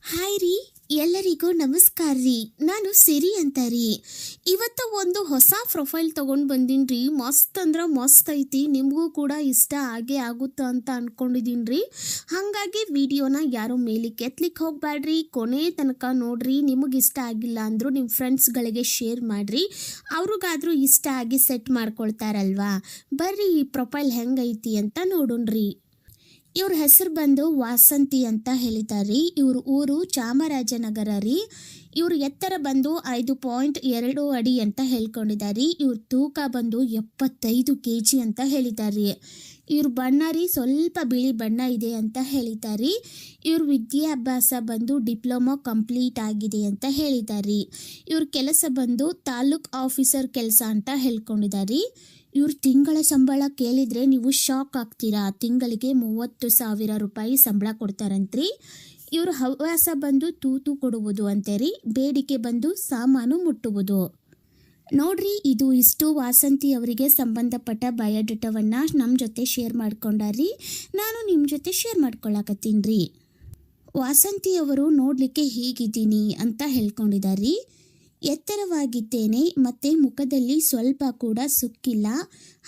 Hi ರೀ, ಎಲ್ಲರಿಗೂ ನಮಸ್ಕಾರ ರೀ. ನಾನು ಸಿರಿ ಅಂತ ರೀ. ಇವತ್ತು ಒಂದು ಹೊಸ ಪ್ರೊಫೈಲ್ ತೊಗೊಂಡು ಬಂದೀನಿ ರೀ. ಮಸ್ತ್ ಅಂದ್ರೆ ಮಸ್ತ್ ಐತಿ. ನಿಮಗೂ ಕೂಡ ಇಷ್ಟ ಆಗೇ ಆಗುತ್ತೆ ಅಂತ ಅಂದ್ಕೊಂಡಿದ್ದೀನಿ ರೀ. ಹಾಗಾಗಿ ವಿಡಿಯೋನ ಯಾರು ಮೇಲಿಕ್ಕೆ ಎತ್ತಲಿಕ್ಕೆ ಹೋಗಬೇಡ್ರಿ, ಕೊನೆ ತನಕ ನೋಡ್ರಿ. ನಿಮಗೆ ಇಷ್ಟ ಆಗಿಲ್ಲ ಅಂದರೂ ನಿಮ್ಮ ಫ್ರೆಂಡ್ಸ್ಗಳಿಗೆ ಶೇರ್ ಮಾಡಿರಿ, ಅವ್ರಿಗಾದ್ರೂ ಇಷ್ಟ ಆಗಿ ಸೆಟ್ ಮಾಡ್ಕೊಳ್ತಾರಲ್ವಾ. ಬರ್ರಿ ಈ ಪ್ರೊಫೈಲ್ ಹೆಂಗೈತಿ ಅಂತ ನೋಡೋಣ್ರಿ. ಇವ್ರ ಹೆಸರು ಬಂದು ವಾಸಂತಿ ಅಂತ ಹೇಳಿದ್ದಾರೆ. ಇವ್ರ ಊರು ಚಾಮರಾಜನಗರ ರೀ. ಇವ್ರ ಎತ್ತರ ಬಂದು 5.2 ಅಡಿ ಅಂತ ಹೇಳ್ಕೊಂಡಿದ್ದಾರೆ. ಇವ್ರ ತೂಕ ಬಂದು 75 kg ಅಂತ ಹೇಳಿದ್ದಾರೆ. ಇವ್ರ ಬಣ್ಣ ರೀ ಸ್ವಲ್ಪ ಬಿಳಿ ಬಣ್ಣ ಇದೆ ಅಂತ ಹೇಳಿದ್ದಾರೆ. ಇವ್ರ ವಿದ್ಯಾಭ್ಯಾಸ ಬಂದು ಡಿಪ್ಲೊಮಾ ಕಂಪ್ಲೀಟ್ ಆಗಿದೆ ಅಂತ ಹೇಳಿದ್ದಾರೆ. ಇವ್ರ ಕೆಲಸ ಬಂದು ತಾಲೂಕ್ ಆಫೀಸರ್ ಕೆಲಸ ಅಂತ ಹೇಳ್ಕೊಂಡಿದ್ದಾರೆ. ಇವ್ರ ತಿಂಗಳ ಸಂಬಳ ಕೇಳಿದರೆ ನೀವು ಶಾಕ್ ಆಗ್ತೀರಾ. ತಿಂಗಳಿಗೆ 30,000 ರೂಪಾಯಿ ಸಂಬಳ ಕೊಡ್ತಾರಂತ್ರಿ. ಇವ್ರ ಹವ್ಯಾಸ ಬಂದು ತೂತು ಕೊಡುವುದು ಅಂತೇರಿ. ಬೇಡಿಕೆ ಬಂದು ಸಾಮಾನು ಮುಟ್ಟುವುದು. ನೋಡ್ರಿ, ಇದು ಇಷ್ಟು ವಾಸಂತಿ ಅವರಿಗೆ ಸಂಬಂಧಪಟ್ಟ ಬಯೋಡೇಟಾವನ್ನು ನಮ್ಮ ಜೊತೆ ಶೇರ್ ಮಾಡ್ಕೊಂಡಾರಿ. ನಾನು ನಿಮ್ಮ ಜೊತೆ ಶೇರ್ ಮಾಡ್ಕೊಳಕತ್ತೀನಿ ರೀ. ವಾಸಂತಿ ಅವರು ನೋಡಲಿಕ್ಕೆ ಹೀಗಿದ್ದೀನಿ ಅಂತ ಹೇಳ್ಕೊಂಡಿದ್ದಾರೆ. ಎತ್ತರವಾಗಿದ್ದೇನೆ ಮತ್ತು ಮುಖದಲ್ಲಿ ಸ್ವಲ್ಪ ಕೂಡ ಸುಕ್ಕಿಲ್ಲ.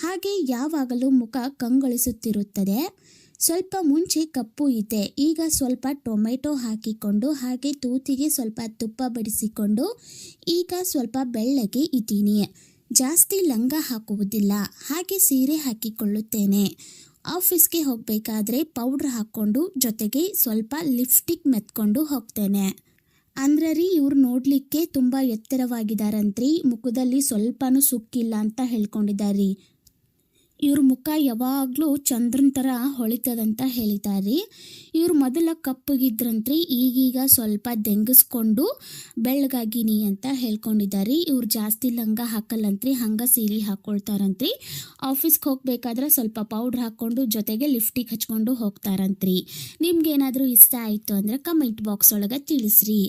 ಹಾಗೆ ಯಾವಾಗಲೂ ಮುಖ ಕಂಗೊಳಿಸುತ್ತಿರುತ್ತದೆ. ಸ್ವಲ್ಪ ಮುಂಚೆ ಕಪ್ಪು ಇದೆ, ಈಗ ಸ್ವಲ್ಪ ಟೊಮೆಟೊ ಹಾಕಿಕೊಂಡು ಹಾಗೆ ತೂತಿಗೆ ಸ್ವಲ್ಪ ತುಪ್ಪ ಬಡಿಸಿಕೊಂಡು ಈಗ ಸ್ವಲ್ಪ ಬೆಳ್ಳಗೆ ಇದ್ದೀನಿ. ಜಾಸ್ತಿ ಲಂಗ ಹಾಕುವುದಿಲ್ಲ, ಹಾಗೆ ಸೀರೆ ಹಾಕಿಕೊಳ್ಳುತ್ತೇನೆ. ಆಫೀಸ್ಗೆ ಹೋಗಬೇಕಾದ್ರೆ ಪೌಡ್ರ್ ಹಾಕ್ಕೊಂಡು ಜೊತೆಗೆ ಸ್ವಲ್ಪ ಲಿಪ್ಸ್ಟಿಕ್ ಮೆತ್ಕೊಂಡು ಹೋಗ್ತೇನೆ. ಅಂದ್ರೆ ರೀ, ಇವ್ರು ನೋಡಲಿಕ್ಕೆ ತುಂಬ ಎತ್ತರವಾಗಿದ್ದಾರಂತ್ರಿ. ಮುಖದಲ್ಲಿ ಸ್ವಲ್ಪನೂ ಸುಕ್ಕಿಲ್ಲ ಅಂತ ಹೇಳ್ಕೊಂಡಿದ್ದಾರೆ. ಇವ್ರ ಮುಖ ಯಾವಾಗಲೂ ಚಂದ್ರನ ಥರ ಹೊಳಿತದಂತ ಹೇಳಿದ್ದಾರೆ. ಇವ್ರು ಮೊದಲ ಕಪ್ಪಗಿದ್ರಂತ್ರಿ, ಈಗೀಗ ಸ್ವಲ್ಪ ದೆಂಗಿಸ್ಕೊಂಡು ಬೆಳ್ಳಗಾಗಿನಿ ಅಂತ ಹೇಳ್ಕೊಂಡಿದ್ದಾರೆ. ಇವ್ರು ಜಾಸ್ತಿ ಲಂಗ ಹಾಕಲ್ಲಂತ್ರಿ, ಹಂಗೆ ಸೀರೆ ಹಾಕ್ಕೊಳ್ತಾರಂತ್ರಿ. ಆಫೀಸ್ಗೆ ಹೋಗ್ಬೇಕಾದ್ರೆ ಸ್ವಲ್ಪ ಪೌಡ್ರ್ ಹಾಕ್ಕೊಂಡು ಜೊತೆಗೆ ಲಿಪ್ಸ್ಟಿಕ್ ಹಚ್ಕೊಂಡು ಹೋಗ್ತಾರಂತ್ರಿ. ನಿಮ್ಗೇನಾದರೂ ಇಷ್ಟ ಆಯಿತು ಅಂದರೆ ಕಮೆಂಟ್ ಬಾಕ್ಸ್ ಒಳಗೆ ತಿಳಿಸ್ರಿ.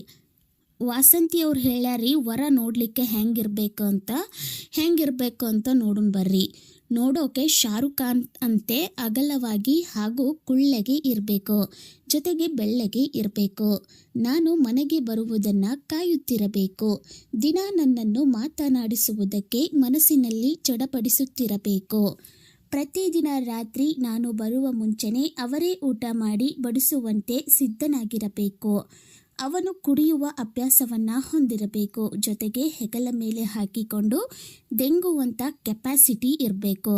ವಾಸಂತಿ ಅವ್ರು ಹೇಳ್ಯಾರಿ ವರ ನೋಡಲಿಕ್ಕೆ ಹೆಂಗಿರ್ಬೇಕು ಅಂತ ನೋಡೋಣ ಬರ್ರಿ. ನೋಡೋಕೆ ಶಾರುಖ್ ಖಾನ್ ಅಂತೆ ಅಗಲವಾಗಿ ಹಾಗೂ ಕುಳ್ಳಗೆ ಇರಬೇಕು, ಜೊತೆಗೆ ಬೆಳ್ಳಗೆ ಇರಬೇಕು. ನಾನು ಮನೆಗೆ ಬರುವುದನ್ನು ಕಾಯುತ್ತಿರಬೇಕು. ದಿನ ನನ್ನನ್ನು ಮಾತನಾಡಿಸುವುದಕ್ಕೆ ಮನಸ್ಸಿನಲ್ಲಿ ಚಡಪಡಿಸುತ್ತಿರಬೇಕು. ಪ್ರತಿದಿನ ರಾತ್ರಿ ನಾನು ಬರುವ ಮುಂಚೆನೇ ಅವರೇ ಊಟ ಮಾಡಿ ಬಡಿಸುವಂತೆ ಸಿದ್ಧನಾಗಿರಬೇಕು. ಅವನು ಕುಡಿಯುವ ಅಭ್ಯಾಸವನ್ನು ಹೊಂದಿರಬೇಕು, ಜೊತೆಗೆ ಹೆಗಲ ಮೇಲೆ ಹಾಕಿಕೊಂಡು ದೆಂಗುವಂಥ ಕೆಪಾಸಿಟಿ ಇರಬೇಕು.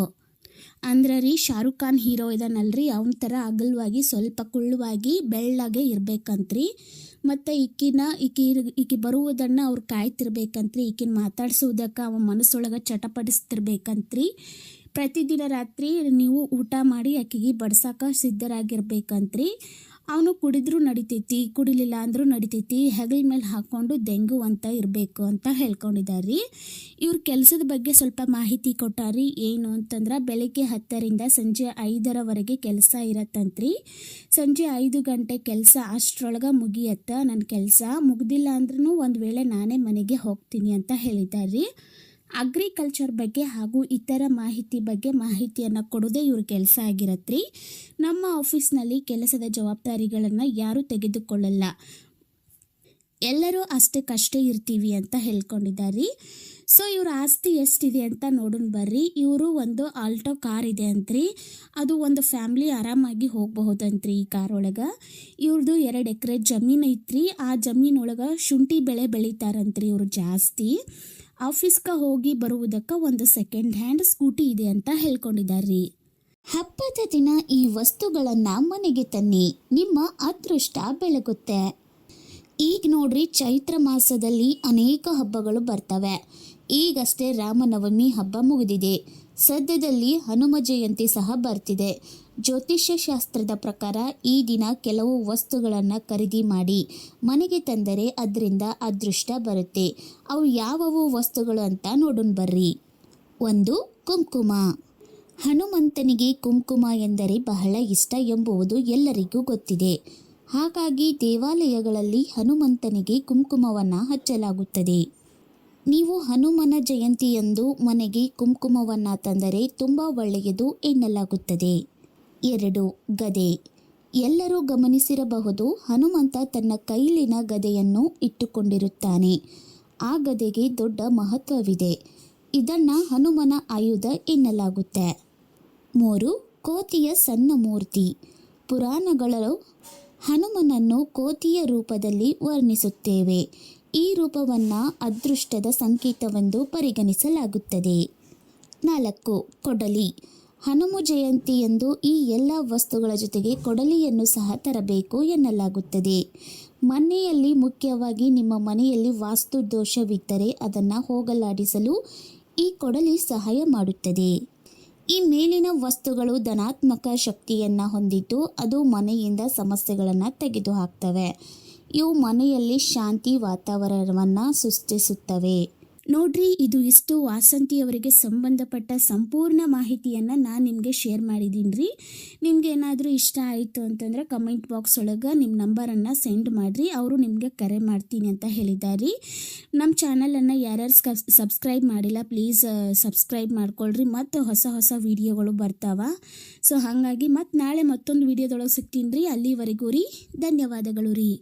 ಅಂದ್ರೆ ರೀ, ಶಾರುಖ್ ಖಾನ್ ಹೀರೋ ಇದಾನಲ್ರಿ, ಅವನ ಥರ ಅಗಲವಾಗಿ ಸ್ವಲ್ಪ ಕುಳ್ಳುವಾಗಿ ಬೆಳ್ಳಗೆ ಇರ್ಬೇಕಂತ್ರಿ. ಮತ್ತು ಈಕಿ ಬರುವುದನ್ನು ಅವ್ರು ಕಾಯ್ತಿರ್ಬೇಕಂತ್ರಿ. ಈಕಿನ ಮಾತಾಡ್ಸೋದಕ್ಕೆ ಅವ ಮನಸ್ಸೊಳಗೆ ಚಟಪಡಿಸ್ತಿರ್ಬೇಕಂತ್ರಿ. ಪ್ರತಿದಿನ ರಾತ್ರಿ ನೀವು ಊಟ ಮಾಡಿ ಆಕೆಗೆ ಬಡ್ಸಕ್ಕೆ ಸಿದ್ಧರಾಗಿರ್ಬೇಕಂತ್ರಿ. ಅವನು ಕುಡಿದ್ರೂ ನಡಿತೈತಿ, ಕುಡಿಲಿಲ್ಲ ಅಂದರೂ ನಡಿತೈತಿ, ಹೆಗಲ ಮೇಲೆ ಹಾಕ್ಕೊಂಡು ದೆಂಗುವಂತ ಇರಬೇಕು ಅಂತ ಹೇಳ್ಕೊಂಡಿದ್ದಾರೆ. ಇವ್ರ ಕೆಲಸದ ಬಗ್ಗೆ ಸ್ವಲ್ಪ ಮಾಹಿತಿ ಕೊಟ್ಟಾರಿ. ಏನು ಅಂತಂದ್ರೆ ಬೆಳಗ್ಗೆ 10ರಿಂದ ಸಂಜೆ 5ರವರೆಗೆ ಕೆಲಸ ಇರತ್ತಂತ್ರಿ. ಸಂಜೆ 5 ಗಂಟೆ ಕೆಲಸ ಅಷ್ಟರೊಳಗೆ ಮುಗಿಯತ್ತ. ನನ್ನ ಕೆಲಸ ಮುಗ್ದಿಲ್ಲ ಅಂದ್ರೂ ಒಂದು ವೇಳೆ ನಾನೇ ಮನೆಗೆ ಹೋಗ್ತೀನಿ ಅಂತ ಹೇಳಿದ್ದಾರೆ. ಅಗ್ರಿಕಲ್ಚರ್ ಬಗ್ಗೆ ಹಾಗೂ ಇತರ ಮಾಹಿತಿ ಬಗ್ಗೆ ಮಾಹಿತಿಯನ್ನು ಕೊಡೋದೇ ಇವ್ರ ಕೆಲಸ ಆಗಿರತ್ರಿ. ನಮ್ಮ ಆಫೀಸ್ನಲ್ಲಿ ಕೆಲಸದ ಜವಾಬ್ದಾರಿಗಳನ್ನು ಯಾರೂ ತೆಗೆದುಕೊಳ್ಳಲ್ಲ, ಎಲ್ಲರೂ ಅಷ್ಟಕ್ಕಷ್ಟೇ ಇರ್ತೀವಿ ಅಂತ ಹೇಳ್ಕೊಂಡಿದ್ದಾರೆ. ಸೊ ಇವ್ರ ಆಸ್ತಿ ಎಷ್ಟಿದೆ ಅಂತ ನೋಡೋಣ ಬರ್ರಿ. ಇವರು ಒಂದು ಆಲ್ಟೋ ಕಾರ್ ಇದೆ ಅಂತ್ರಿ. ಅದು ಒಂದು ಫ್ಯಾಮ್ಲಿ ಆರಾಮಾಗಿ ಹೋಗಬಹುದಂತ್ರಿ ಈ ಕಾರ್ ಒಳಗೆ. ಇವ್ರದ್ದು 2 ಎಕರೆ ಜಮೀನು ಐತ್ರಿ. ಆ ಜಮೀನೊಳಗೆ ಶುಂಠಿ ಬೆಳೆ ಬೆಳಿತಾರಂತ್ರಿ ಇವರು ಜಾಸ್ತಿ. ಆಫೀಸ್ಗೆ ಹೋಗಿ ಬರುವುದಕ್ಕೆ ಒಂದು ಸೆಕೆಂಡ್ ಹ್ಯಾಂಡ್ ಸ್ಕೂಟಿ ಇದೆ ಅಂತ ಹೇಳ್ಕೊಂಡಿದ್ದಾರೆ. ಹಬ್ಬದ ದಿನ ಈ ವಸ್ತುಗಳನ್ನು ಮನೆಗೆ ತನ್ನಿ, ನಿಮ್ಮ ಅದೃಷ್ಟ ಬೆಳಗುತ್ತೆ. ಈಗ ನೋಡ್ರಿ, ಚೈತ್ರ ಮಾಸದಲ್ಲಿ ಅನೇಕ ಹಬ್ಬಗಳು ಬರ್ತವೆ. ಈಗಷ್ಟೇ ರಾಮನವಮಿ ಹಬ್ಬ ಮುಗಿದಿದೆ. ಸದ್ಯದಲ್ಲಿ ಹನುಮ ಜಯಂತಿ ಸಹ ಬರ್ತಿದೆ. ಜ್ಯೋತಿಷ್ಯ ಶಾಸ್ತ್ರದ ಪ್ರಕಾರ ಈ ದಿನ ಕೆಲವು ವಸ್ತುಗಳನ್ನು ಖರೀದಿ ಮಾಡಿ ಮನೆಗೆ ತಂದರೆ ಅದರಿಂದ ಅದೃಷ್ಟ ಬರುತ್ತೆ. ಅವು ಯಾವುವು ವಸ್ತುಗಳು ಅಂತ ನೋಡೋಣ ಬರ್ರಿ. 1. ಕುಂಕುಮ. ಹನುಮಂತನಿಗೆ ಕುಂಕುಮ ಎಂದರೆ ಬಹಳ ಇಷ್ಟ ಎಂಬುದು ಎಲ್ಲರಿಗೂ ಗೊತ್ತಿದೆ. ಹಾಗಾಗಿ ದೇವಾಲಯಗಳಲ್ಲಿ ಹನುಮಂತನಿಗೆ ಕುಂಕುಮವನ್ನು ಹಚ್ಚಲಾಗುತ್ತದೆ. ನೀವು ಹನುಮನ ಜಯಂತಿಯಂದು ಮನೆಗೆ ಕುಂಕುಮವನ್ನು ತಂದರೆ ತುಂಬ ಒಳ್ಳೆಯದು ಎನ್ನಲಾಗುತ್ತದೆ. 2. ಗದೆ. ಎಲ್ಲರೂ ಗಮನಿಸಿರಬಹುದು, ಹನುಮಂತ ತನ್ನ ಕೈಲಿನ ಗದೆಯನ್ನು ಇಟ್ಟುಕೊಂಡಿರುತ್ತಾನೆ. ಆ ಗದೆಗೆ ದೊಡ್ಡ ಮಹತ್ವವಿದೆ. ಇದನ್ನು ಹನುಮನ ಆಯುಧ ಎನ್ನಲಾಗುತ್ತೆ. 3. ಕೋತಿಯ ಸಣ್ಣ ಮೂರ್ತಿ. ಪುರಾಣಗಳು ಹನುಮನನ್ನು ಕೋತಿಯ ರೂಪದಲ್ಲಿ ವರ್ಣಿಸುತ್ತೇವೆ. ಈ ರೂಪವನ್ನು ಅದೃಷ್ಟದ ಸಂಕೇತವೆಂದು ಪರಿಗಣಿಸಲಾಗುತ್ತದೆ. 4. ಕೊಡಲಿ. ಹನುಮ ಜಯಂತಿಯಂದು ಈ ಎಲ್ಲ ವಸ್ತುಗಳ ಜೊತೆಗೆ ಕೊಡಲಿಯನ್ನು ಸಹ ತರಬೇಕು ಎನ್ನಲಾಗುತ್ತದೆ. ಮನೆಯಲ್ಲಿ, ಮುಖ್ಯವಾಗಿ ನಿಮ್ಮ ಮನೆಯಲ್ಲಿ ವಾಸ್ತು ದೋಷವಿದ್ದರೆ ಅದನ್ನು ಹೋಗಲಾಡಿಸಲು ಈ ಕೊಡಲಿ ಸಹಾಯ ಮಾಡುತ್ತದೆ. ಈ ಮೇಲಿನ ವಸ್ತುಗಳು ಧನಾತ್ಮಕ ಶಕ್ತಿಯನ್ನು ಹೊಂದಿದ್ದು ಅದು ಮನೆಯಿಂದ ಸಮಸ್ಯೆಗಳನ್ನು ತೆಗೆದುಹಾಕ್ತವೆ. ಇವು ಮನೆಯಲ್ಲಿ ಶಾಂತಿ ವಾತಾವರಣವನ್ನು ಸೃಷ್ಟಿಸುತ್ತವೆ. ನೋಡ್ರಿ, ಇದು ಇಷ್ಟು ವಾಸಂತಿಯವರಿಗೆ ಸಂಬಂಧಪಟ್ಟ ಸಂಪೂರ್ಣ ಮಾಹಿತಿಯನ್ನು ನಾನು ನಿಮಗೆ ಶೇರ್ ಮಾಡಿದ್ದೀನಿ ರೀ. ನಿಮ್ಗೆ ಏನಾದರೂ ಇಷ್ಟ ಆಯಿತು ಅಂತಂದರೆ ಕಮೆಂಟ್ ಬಾಕ್ಸ್ ಒಳಗೆ ನಿಮ್ಮ ನಂಬರನ್ನು ಸೆಂಡ್ ಮಾಡಿರಿ, ಅವರು ನಿಮಗೆ ಕರೆ ಮಾಡ್ತೀನಿ ಅಂತ ಹೇಳಿದ್ದಾರೆ. ನಮ್ಮ ಚಾನಲನ್ನು ಯಾರ್ಯಾರು ಸಬ್ಸ್ಕ್ರೈಬ್ ಮಾಡಿಲ್ಲ ಪ್ಲೀಸ್ ಸಬ್ಸ್ಕ್ರೈಬ್ ಮಾಡ್ಕೊಳ್ರಿ. ಮತ್ತು ಹೊಸ ಹೊಸ ವಿಡಿಯೋಗಳು ಬರ್ತಾವ. ಸೊ ಹಾಗಾಗಿ ಮತ್ತು ನಾಳೆ ಮತ್ತೊಂದು ವಿಡಿಯೋದೊಳಗೆ ಸಿಗ್ತೀನಿ ರೀ. ಅಲ್ಲಿವರೆಗೂ ರೀ ಧನ್ಯವಾದಗಳು ರೀ.